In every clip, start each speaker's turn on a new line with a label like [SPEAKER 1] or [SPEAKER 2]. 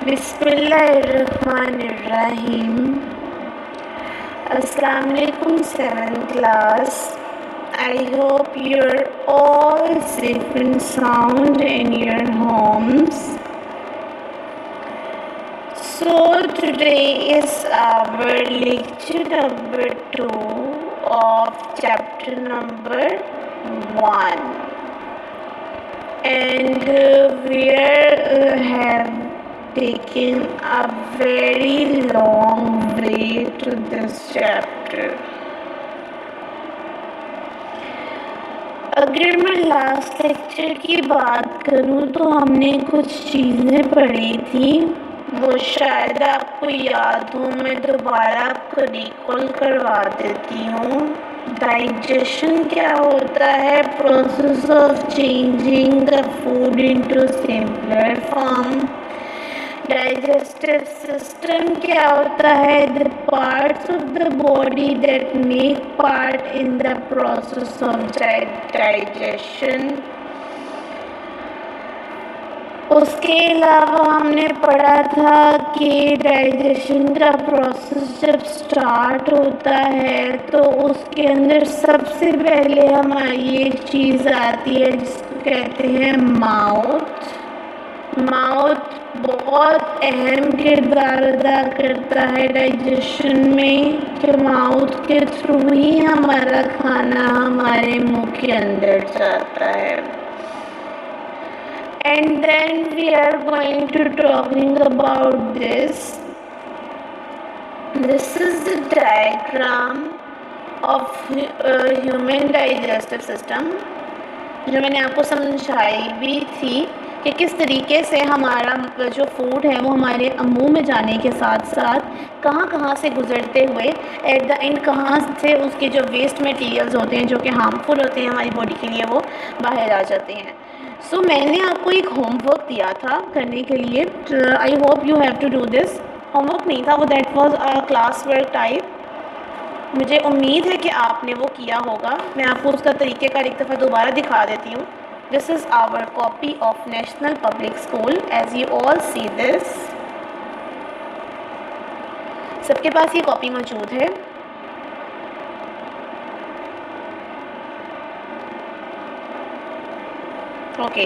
[SPEAKER 1] बिस्मिल्लाहिर्रहमानिर्रहीम। अस्सलाम वालेकुम 7th class. I hope you're all safe and sound in your homes. So today is our lecture number 2 of chapter number 1. And we have taken a very long way to this chapter. अगर मैं last lecture की बात करूं तो हमने कुछ चीज़ें पढ़ी थी, वो शायद आपको याद हो, मैं दोबारा आपको रिकॉल करवा देती हूँ। डाइजेशन क्या होता है? Process of changing the food into simpler form. Digestive system क्या होता है? The parts of the body that make part in the process of digestion. उसके अलावा हमने पढ़ा था कि डाइजेशन का प्रोसेस जब स्टार्ट होता है तो उसके अंदर सबसे पहले हमारी एक चीज़ आती है जिसको कहते हैं माउथ। माउथ बहुत अहम किरदार अदा करता है डाइजेशन में, कि माउथ के थ्रू ही हमारा खाना हमारे मुंह के अंदर जाता है। And then we are going to talking about this. This is the diagram of human digestive system, जो मैंने आपको समझाई भी थी कि किस तरीके से हमारा जो फूड है वो हमारे मुंह में जाने के साथ साथ कहाँ कहाँ से गुजरते हुए एट द एंड कहाँ से उसके जो वेस्ट मटेरियल्स होते हैं जो कि हार्मफुल होते हैं हमारी बॉडी के लिए, वो बाहर आ जाते हैं। सो मैंने आपको एक होमवर्क दिया था करने के लिए। I hope you have to do this. Homework नहीं था वो, that was a class work type. मुझे उम्मीद है कि आपने वो किया होगा। मैं आपको उसका तरीक़ेकार एक दफ़ा दोबारा दिखा देती हूँ। This is our copy of National Public School, as you all see this. सबके पास ये कॉपी मौजूद है। Okay,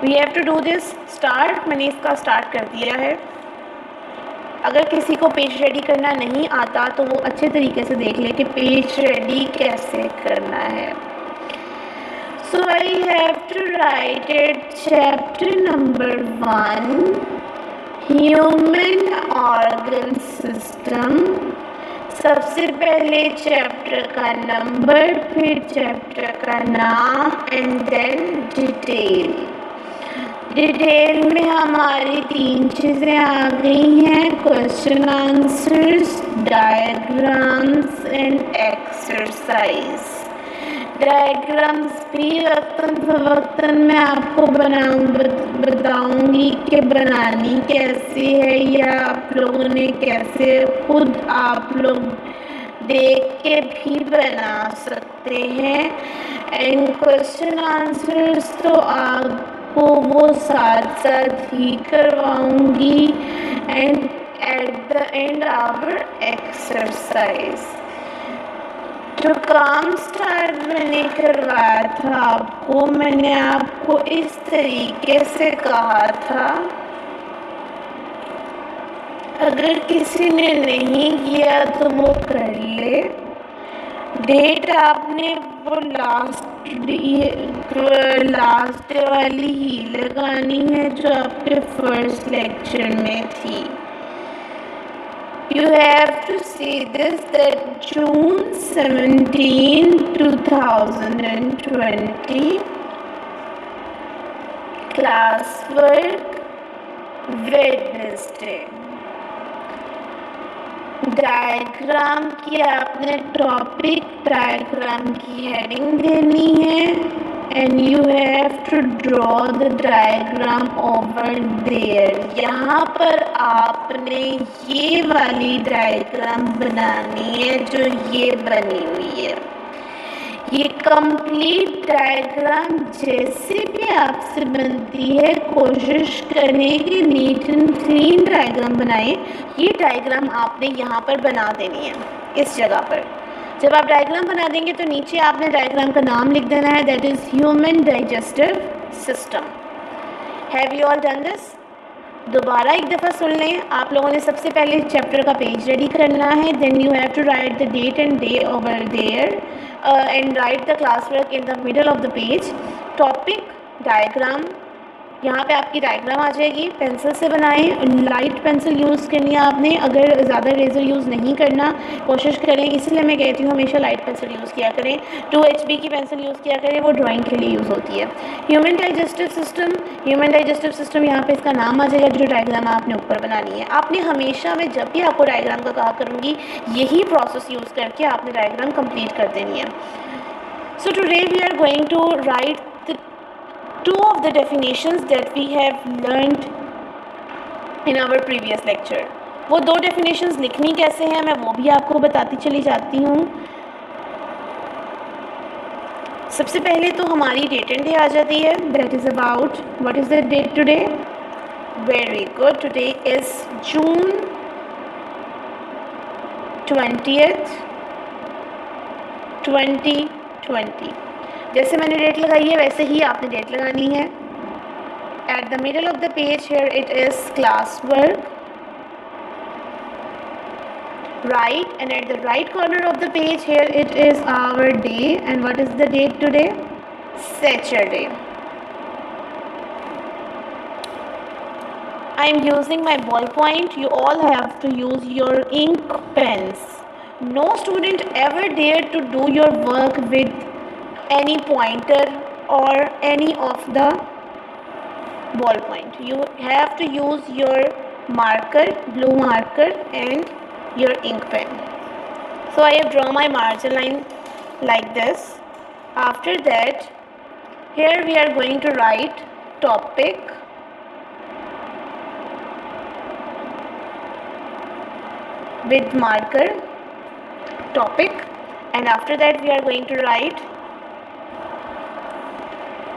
[SPEAKER 1] we have to do this. Start, मैंने इसका स्टार्ट कर दिया है। अगर किसी को पेज रेडी करना नहीं आता तो वो अच्छे तरीके से देख ले कि पेज रेडी कैसे करना है। So I have to write it chapter number 1, human organ system. सबसे पहले चैप्टर का नंबर, फिर चैप्टर का नाम एंड देन डिटेल। डिटेल में हमारी 3 चीज़ें आ गई हैं, question answers, diagrams and exercise. Diagrams भी वक्तन फ़वक्तन मैं आपको बताऊंगी कि बनानी कैसी है, या आप लोगों ने कैसे खुद आप लोग देख के भी बना सकते हैं। एंड क्वेश्चन आंसर्स तो आपको वो साथ साथ ही करवाऊंगी। And at the end our exercise. जो काम स्टार्ट मैंने करवाया था आपको, मैंने आपको इस तरीके से कहा था, अगर किसी ने नहीं किया तो वो कर ले। डेट आपने वो लास्ट वाली ही लगानी है जो आपके फर्स्ट लेक्चर में थी। You have to see this, that June 17, 2020 classwork, Wednesday। Diagram की आपने टॉपिक डायग्राम की हेडिंग देनी है and you have to draw the diagram over there. यहाँ पर आपने ये वाली डायग्राम बनानी है जो ये बनी हुई है। ये कंप्लीट डायग्राम जैसे भी आपसे बनती है कोशिश करें कि नीट एंड क्लीन डायग्राम बनाएं। ये डायग्राम आपने यहाँ पर बना देनी है इस जगह पर। जब आप डायग्राम बना देंगे तो नीचे आपने डायग्राम का नाम लिख देना है, that is human digestive system. Have you all done this? दोबारा एक दफ़ा सुन लें। आप लोगों ने सबसे पहले चैप्टर का पेज रेडी करना है, then you have to write the date and day over there and write the class work in the middle of the page. Topic diagram, यहाँ पे आपकी डायग्राम आ जाएगी। पेंसिल से बनाएं, लाइट पेंसिल यूज़ करनी है आपने, अगर ज़्यादा रेजर यूज़ नहीं करना कोशिश करें, इसलिए मैं कहती हूँ हमेशा लाइट पेंसिल यूज़ किया करें। 2HB की पेंसिल यूज़ किया करें, वो ड्राइंग के लिए यूज़ होती है। Human digestive system, human digestive system यहाँ पे इसका नाम आ जाएगा जो डायग्राम आपने ऊपर बनानी है। आपने हमेशा, मैं जब भी आपको डायग्राम का कहा करूँगी, यही प्रोसेस यूज़ करके आपने डायग्राम कंप्लीट कर देनी है। So today we are going to write two of the definitions that we have learned in our previous lecture। वो दो definitions लिखनी कैसे हैं मैं वो भी आपको बताती चली जाती हूँ। सबसे पहले तो हमारी डेट एंड डे आ जाती है, that is about what is the date today? Very good, today is June 20th 2020। जैसे मैंने डेट लगाई है वैसे ही आपने डेट लगानी है। At the middle of the page here it is class work, right, and at the right corner of the page here it is our day, and what is the date today? Saturday. I am using my ballpoint, you all have to use your ink pens. No student ever dare to do your work with any pointer or any of the ballpoint. You have to use your marker, blue marker, and your ink pen. So I have drawn my margin line like this. After that, here we are going to write topic, with marker, topic, and after that we are going to write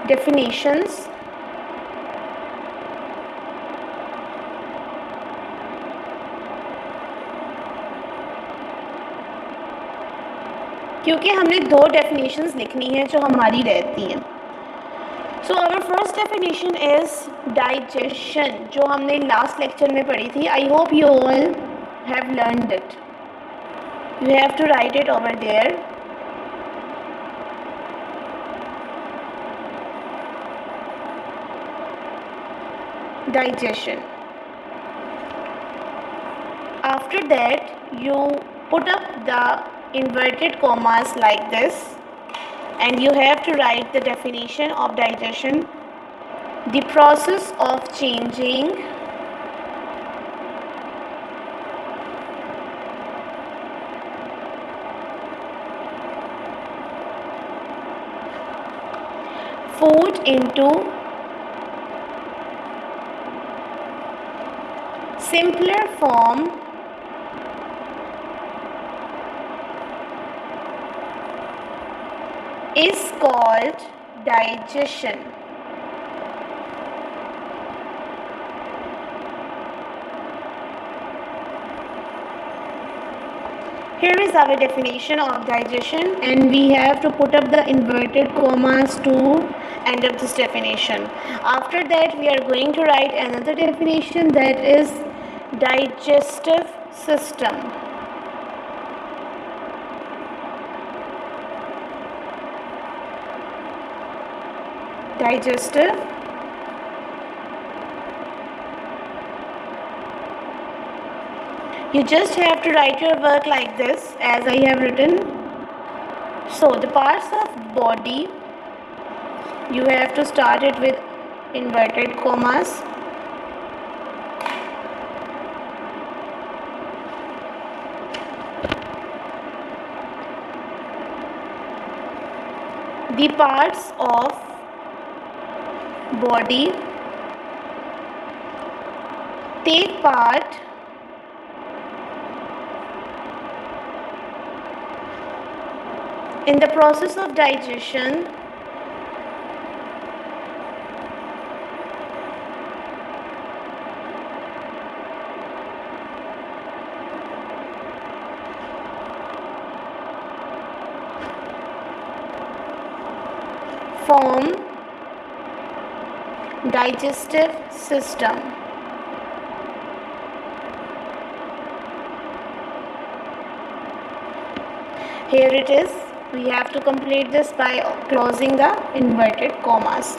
[SPEAKER 1] definitions, क्योंकि हमने दो definitions लिखनी है जो हमारी रहती हैं। So our first definition is digestion, जो हमने लास्ट लेक्चर में पढ़ी थी। I hope you all have learned it. You have to write it over there. Digestion. After that you put up the inverted commas like this, and you have to write the definition of digestion: the process of changing food into simpler form is called digestion. Here is our definition of digestion, and we have to put up the inverted commas to end up this definition. After that we are going to write another definition, that is digestive system. Digestive you just have to write your work like this as I have written. So the parts of body, you have to start it with inverted commas. The parts of body take part In the process of digestion, form digestive system. Here it is. We have to complete this by closing the inverted commas.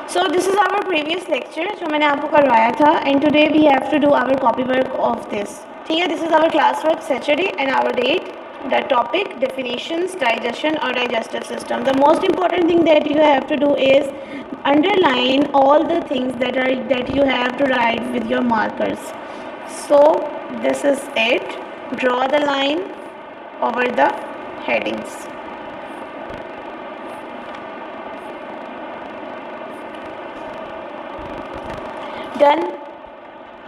[SPEAKER 1] So this is our previous lecture जो मैंने आपको करवाया था, and today we have to do our copy work of this. ठीक है, this is our class work Saturday and our date. The topic definitions, digestion or digestive system. The most important thing that you have to do is underline all the things that you have to write with your markers. So this is it. Draw the line over the headings. Done.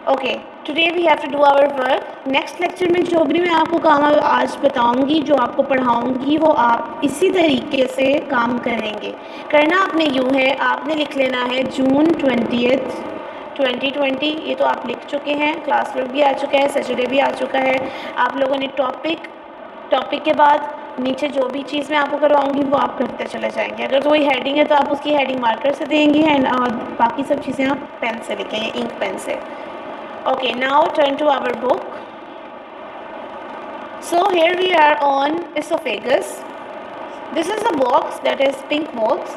[SPEAKER 1] Okay, today we have to do our work. Next lecture में जो भी मैं आपको काम आज बताऊंगी, जो आपको पढ़ाऊंगी, वो आप इसी तरीके से काम करेंगे. करना आपने यूँ है, आपने लिख लेना है जून 20th 2020. ये तो आप लिख चुके हैं, क्लास वर्क भी आ चुका है, सैटरडे भी आ चुका है. आप लोगों ने टॉपिक के बाद नीचे जो भी चीज़ मैं आपको करवाऊंगी वो आप करते चले जाएंगे. अगर कोई हेडिंग है तो आप उसकी हेडिंग मार्कर से देंगे एंड बाकी सब चीज़ें आप पेन से लिखेंगे, इंक पेन से. Okay, now turn to our book. So here we are on esophagus. This is a box, that is pink box.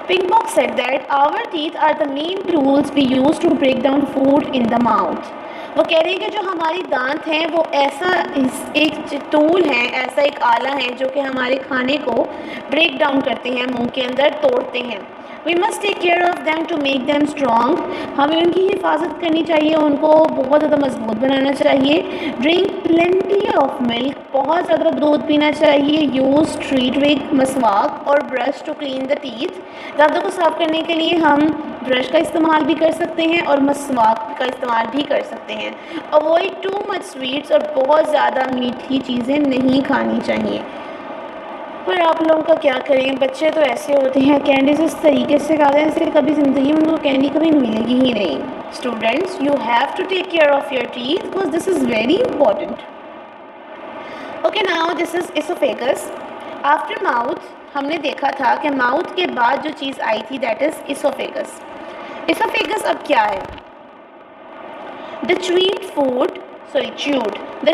[SPEAKER 1] Pink box said that our teeth are the main tools we use to break down food in the mouth. वो कह रही है कि जो हमारी दांत हैं वो ऐसा एक टूल है, ऐसा एक आला है जो कि हमारे खाने को ब्रेक डाउन करते हैं, मुंह के अंदर तोड़ते हैं. We must take care of them to make them strong. हमें उनकी हिफाजत करनी चाहिए, उनको बहुत ज़्यादा मजबूत बनाना चाहिए. Drink plenty of milk. बहुत ज़्यादा दूध पीना चाहिए. Use treatwig, मसवाक और brush to clean the teeth. दांतों को साफ करने के लिए हम ब्रश का इस्तेमाल भी कर सकते हैं और मसवाक का इस्तेमाल भी कर सकते हैं. Avoid too much sweets. और बहुत ज़्यादा मीठी चीज़ें नहीं खानी चाहिए. पर आप लोगों का क्या करें, बच्चे तो ऐसे होते हैं, कैंडी से इस तरीके से खाते हैं जैसे कभी ज़िंदगी में उनको कैंडी कभी मिलेगी ही नहीं. Students, you have to take care of your teeth because this is very important. Okay, now this is oesophagus. After mouth हमने देखा था कि माउथ के बाद जो चीज़ आई थी दैट इज़ इसोफेगस. इसोफेगस अब क्या है? The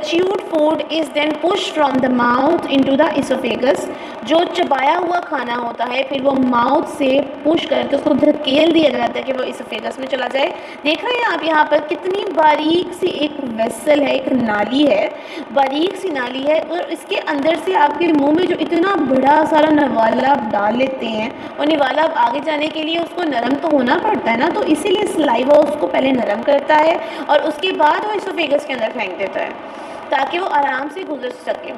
[SPEAKER 1] chewed food is then pushed from the mouth into the esophagus. जो चबाया हुआ खाना होता है फिर वो माउथ से पुश करके उसको धकेल दिया जाता है कि वो इसोफेगस में चला जाए. देख रहे हैं आप यहाँ पर कितनी बारीक सी एक वेसल है, एक नाली है, बारीक सी नाली है और इसके अंदर से आपके मुंह में जो इतना बड़ा सारा नवाला आप डाल लेते हैं और निवाला आप आगे जाने के लिए उसको नरम तो होना पड़ता है ना, तो इसीलिए सलाइवा उसको पहले नरम करता है और उसके बाद वो इसोफेगस के अंदर फेंक देता है ताकि वो आराम से गुजर सके.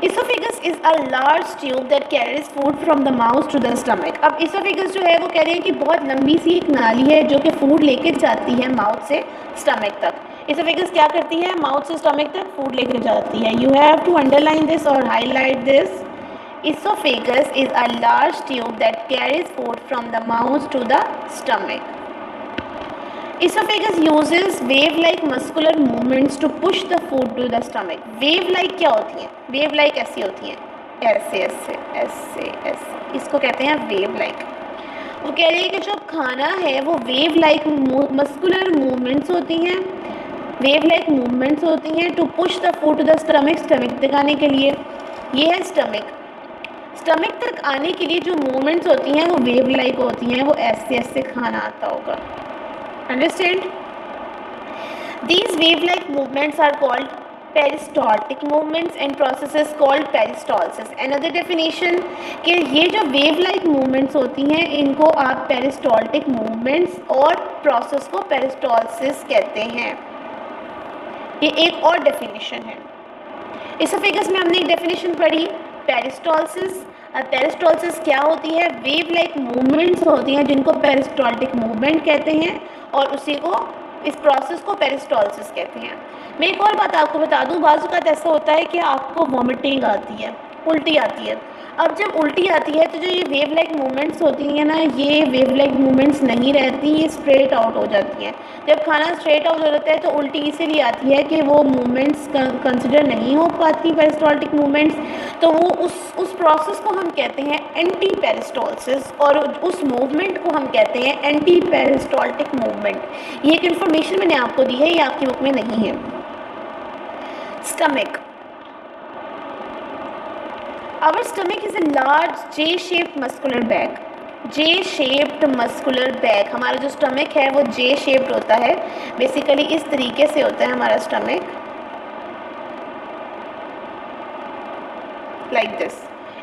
[SPEAKER 1] Esophagus is a large tube that carries food from the mouth to the stomach. अब esophagus जो है वो कह रहे हैं कि बहुत लंबी सी एक नाली है जो कि फूड लेके जाती है माउथ से स्टमक तक. esophagus क्या करती है? माउथ से स्टमक तक फूड लेके जाती है. You have to underline this or highlight this. Esophagus is a large tube that carries food from the mouth to the stomach. Esophagus uses wave-like muscular movements to push the food to the stomach. Wave-like क्या होती हैं? Wave-like ऐसी होती हैं, ऐसे ऐसे ऐसे ऐसे, इसको कहते हैं wave-like. वो कह रही है कि जो खाना है वो wave-like muscular movements होती हैं, wave-like movements होती हैं to push the food to the stomach. stomach तक आने के लिए ये है stomach. stomach तक आने के लिए जो movements होती हैं वो wave-like होती हैं, वो ऐसे ऐसे खाना आता होगा. Understand? These wave-like movements are called peristaltic movements and processes called peristalsis. Another definition कि ये जो wave-like movements होती हैं इनको आप peristaltic movements और process को peristalsis कहते हैं. ये एक और definition है. Esophagus में हमने एक definition पढ़ी peristalsis. पेरिस्टॉल्सिस क्या होती है? वेव लाइक मूवमेंट्स होती हैं जिनको पेरिस्टॉल्टिक मूवमेंट कहते हैं और उसी को इस प्रोसेस को पेरिस्टॉल्सिस कहते हैं। मैं एक और बात आपको बता दूं, बाज़ औक़ात ऐसा होता है कि आपको वॉमिटिंग आती है, उल्टी आती है। अब जब उल्टी आती है तो जो ये वेव लाइक मूवमेंट्स होती हैं ना, ये वेव लाइक मूवमेंट्स नहीं रहती, ये स्ट्रेट आउट हो जाती हैं। जब खाना स्ट्रेट आउट हो जाता है तो उल्टी इसीलिए आती है कि वो मूवमेंट्स कंसिडर नहीं हो पाती, पेरिस्टॉल्टिक मूवमेंट्स। तो वो उस प्रोसेस को हम कहते हैं एंटी पेरिस्टॉल्सिस, और उस मूवमेंट को हम कहते हैं एंटी पेरिस्टॉल्टिक मूवमेंट। ये एक इन्फॉर्मेशन मैंने आपको दी है, ये आपकी बुक में नहीं है। Stomach, our stomach is a large J-shaped muscular bag। J-shaped muscular bag, हमारा जो स्टमक है वो J-shaped होता है। बेसिकली इस तरीके से होता है हमारा स्टमक, लाइक दिस।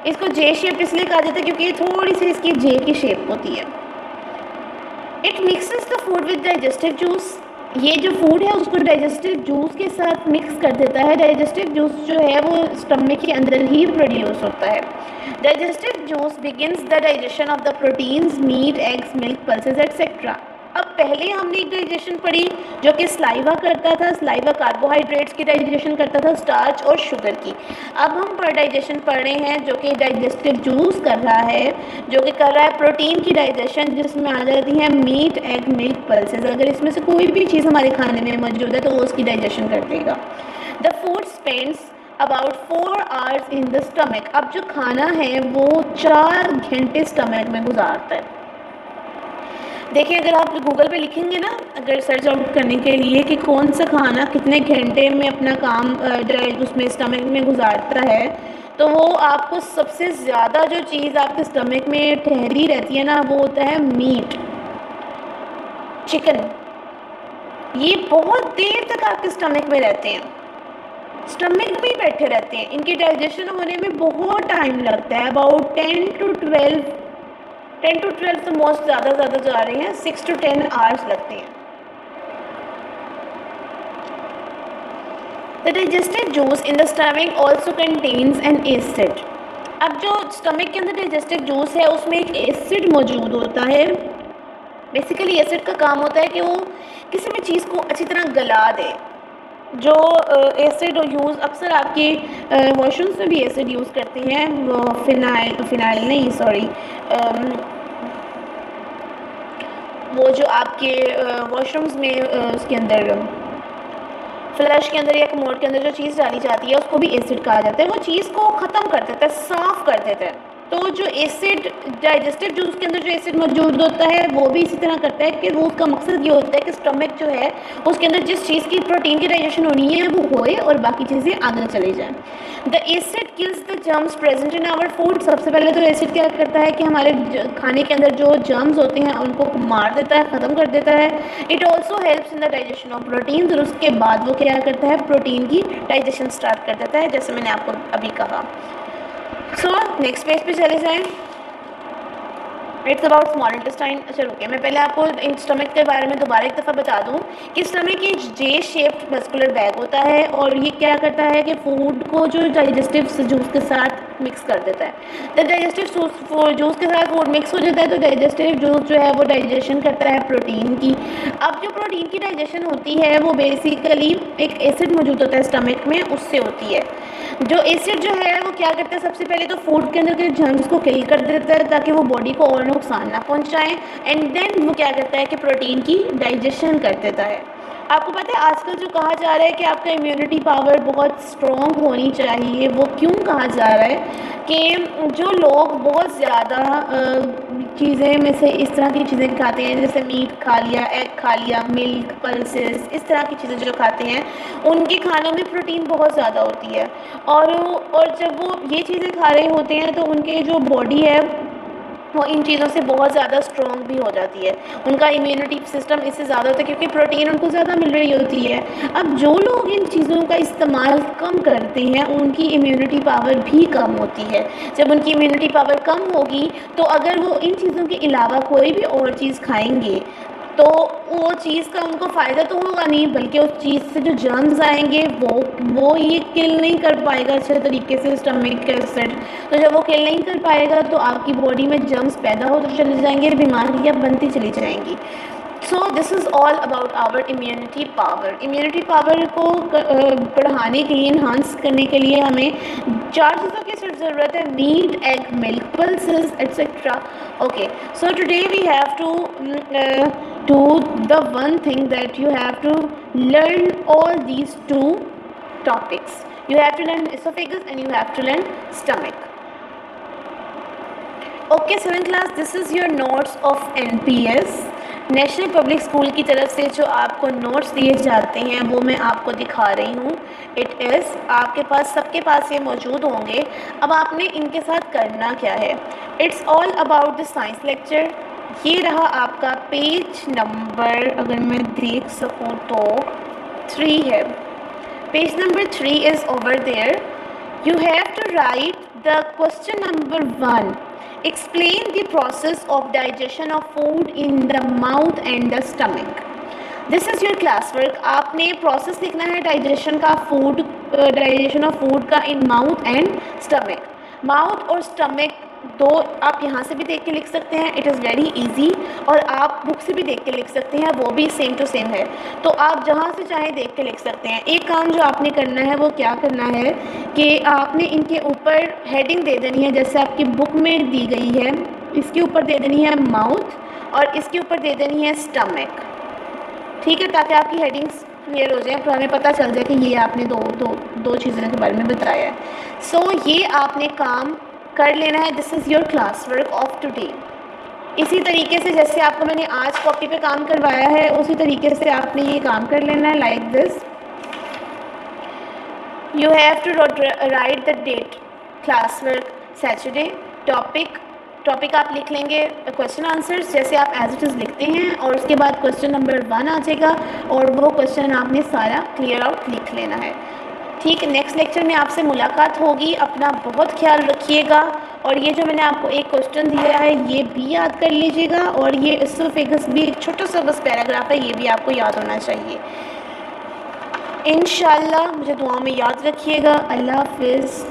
[SPEAKER 1] इसको J-shaped इसलिए कहा जाता है क्योंकि ये थोड़ी सी इसकी J की शेप होती है। It mixes the food with digestive juice. ये जो फूड है उसको डाइजेस्टिव जूस के साथ मिक्स कर देता है। डाइजेस्टिव जूस जो है वो स्टमक के अंदर ही प्रोड्यूस होता है। Digestive juice begins the digestion of the proteins, meat, eggs, milk, pulses etcetera. अब पहले हमने एक डाइजेशन पढ़ी जो कि स्लाइवा करता था। स्लाइवा कार्बोहाइड्रेट्स की डाइजेशन करता था, स्टार्च और शुगर की। अब हम डाइजेशन पढ़ रहे हैं जो कि डाइजेस्टिव जूस कर रहा है, जो कि कर रहा है प्रोटीन की डाइजेशन, जिसमें आ जाती है मीट, एग, मिल्क, पल्सेस। अगर इसमें से कोई भी चीज़ हमारे खाने में मौजूद है तो वो उसकी डाइजेशन कर देगा। The food spends about 4 hours in the stomach. अब जो खाना है वो 4 घंटे स्टमक में गुजारता है। देखिए, अगर आप गूगल पे लिखेंगे ना, अगर सर्च आउट करने के लिए कि कौन सा खाना कितने घंटे में अपना काम उसमें स्टमक में गुजारता है, तो वो आपको सबसे ज़्यादा जो चीज़ आपके स्टमक में ठहरी रहती है ना, वो होता है मीट, चिकन। ये बहुत देर तक आपके स्टमक में रहते हैं, स्टमक में ही बैठे रहते हैं। इनकी डाइजेशन होने में बहुत टाइम लगता है, अबाउट 10 to 12 तो मोस्ट ज़्यादा जा रहे हैं, 6 to 10 आवर्स लगते हैं। The digestive juice in the stomach also contains an acid. अब जो स्टमक के अंदर डाइजेस्टिव जूस है उसमें एक एसिड मौजूद होता है। बेसिकली एसिड का काम होता है कि वो किसी भी चीज़ को अच्छी तरह गला दे। जो एसिड यूज़ अक्सर आपके वॉशरूम्स में भी एसिड यूज़ करते हैं, वो फिनाइल नहीं, सॉरी, वो जो आपके वॉशरूम्स में उसके अंदर फ्लश के अंदर या कमोड के अंदर जो चीज़ डाली जाती है उसको भी एसिड कहा जाता है। वो चीज़ को ख़त्म कर देता है, साफ़ कर देता है। तो जो एसिड डाइजेस्टिव जूस के अंदर जो एसिड मौजूद होता है वो भी इसी तरह करता है कि वो उसका मकसद ये होता है कि स्टमक जो है उसके अंदर जिस चीज़ की प्रोटीन की डाइजेशन होनी है वो होए और बाकी चीज़ें आगे चली जाएँ। The acid kills the germs present in our food. सबसे पहले तो एसिड क्या करता है कि हमारे खाने के अंदर जो जर्म्स होते हैं उनको मार देता है, ख़त्म कर देता है। It also helps in the digestion of protein. और उसके बाद वो क्या करता है, प्रोटीन की डाइजेशन स्टार्ट कर देता है, जैसे मैंने आपको अभी कहा। सो नेक्स्ट पेज पे चले जाएं। It's about small intestine. अच्छा रुके, मैं पहले आपको स्टमक के बारे में दोबारा एक दफ़ा बता दूं कि स्टमक एक जे शेप्ड मस्कुलर बैग होता है और ये क्या करता है कि फूड को जो डाइजेस्टिव जूस के साथ मिक्स कर देता है। जब डाइजेस्टिव जूस के साथ फूड मिक्स हो जाता है तो डाइजेस्टिव जूस जो है वो डाइजेशन करता है प्रोटीन की। अब जो प्रोटीन की डाइजेशन होती है वो बेसिकली एक एसिड मौजूद होता है स्टमक में, उससे होती है। जो एसिड जो है वो क्या करता है, सबसे पहले तो फूड के अंदर के जर्म्स को किल कर देता है ताकि वो बॉडी को और नुकसान ना पहुंचाएं, एंड देन वो क्या करता है कि प्रोटीन की डाइजेशन कर देता है। आपको पता है आजकल जो कहा जा रहा है कि आपका इम्यूनिटी पावर बहुत स्ट्रॉन्ग होनी चाहिए, वो क्यों कहा जा रहा है कि जो लोग बहुत ज़्यादा चीज़ें में से इस तरह की चीज़ें खाते हैं, जैसे मीट खा लिया, एग खा लिया, मिल्क, पल्सेस, इस तरह की चीज़ें जो खाते हैं उनके खानों में प्रोटीन बहुत ज़्यादा होती है। और जब वो ये चीज़ें खा रहे होते हैं तो उनके जो बॉडी है वो इन चीज़ों से बहुत ज़्यादा स्ट्रॉन्ग भी हो जाती है, उनका इम्यूनिटी सिस्टम इससे ज़्यादा होता है क्योंकि प्रोटीन उनको ज़्यादा मिल रही होती है। अब जो लोग इन चीज़ों का इस्तेमाल कम करते हैं उनकी इम्यूनिटी पावर भी कम होती है। जब उनकी इम्यूनिटी पावर कम होगी तो अगर वो इन चीज़ों के अलावा कोई भी और चीज़ खाएंगे तो वो चीज़ का उनको फ़ायदा तो होगा नहीं, बल्कि उस चीज़ से जो जर्म्स आएंगे वो ये किल नहीं कर पाएगा अच्छे तरीके से स्टमक के एसिड। तो जब वो किल नहीं कर पाएगा तो आपकी बॉडी में जर्म्स पैदा होते चले जाएंगे, बीमारियाँ बनती चली जाएंगी। So this is all about our immunity power. Immunity power को बढ़ाने के लिए, इन्हांस करने के लिए हमें 4 चीज़ों की सिर्फ ज़रूरत है: meat, egg, milk, pulses etcetera. Okay, so today we have to do the one thing that you have to learn all these 2 topics. You have to learn esophagus and you have to learn stomach. Okay, 7th class, this is your notes of NPS, national Public school की तरफ से जो आपको notes दिए जाते हैं वो मैं आपको दिखा रही हूँ। इट इज़ आपके पास, सबके पास ये मौजूद होंगे। अब आपने इनके साथ करना क्या है? It's all about the science lecture. ये रहा आपका पेज नंबर, अगर मैं देख सकूँ तो 3 है। Page number 3 is over there. You have to write the question number 1. Explain the process of digestion of food in the mouth and the stomach. This is your classwork. आपने process लिखना है digestion का, digestion of food का in mouth and stomach. Mouth और stomach दो आप यहाँ से भी देख के लिख सकते हैं, इट इज़ वेरी इजी, और आप बुक से भी देख के लिख सकते हैं, वो भी सेम टू सेम है। तो आप जहाँ से चाहें देख के लिख सकते हैं। एक काम जो आपने करना है वो क्या करना है कि आपने इनके ऊपर हेडिंग दे देनी है, जैसे आपकी बुक में दी गई है। इसके ऊपर दे देनी है माउथ और इसके ऊपर दे देनी है स्टमक, ठीक है, ताकि आपकी हेडिंग्स क्लियर हो जाए, तो हमें पता चल जाए कि ये आपने दो चीज़ों के बारे में बताया है। सो ये आपने काम कर लेना है। This is your class work of today. इसी तरीके से जैसे आपको मैंने आज कॉपी पे काम करवाया है, उसी तरीके से आपने ये काम कर लेना है, like this. You have to write the date, class work Saturday, topic आप लिख लेंगे, क्वेश्चन आंसर्स जैसे आप एज इट इज़ लिखते हैं, और उसके बाद क्वेश्चन नंबर 1 आ जाएगा और वो क्वेश्चन आपने सारा क्लियर आउट लिख लेना है। ठीक है, नेक्स्ट लेक्चर में आपसे मुलाकात होगी। अपना बहुत ख्याल रखिएगा, और ये जो मैंने आपको एक क्वेश्चन दिया है ये भी याद कर लीजिएगा, और ये एसोफेगस भी एक छोटा सा बस पैराग्राफ है, ये भी आपको याद होना चाहिए। इंशाल्लाह मुझे दुआ में याद रखिएगा। अल्लाह हाफ़िज़।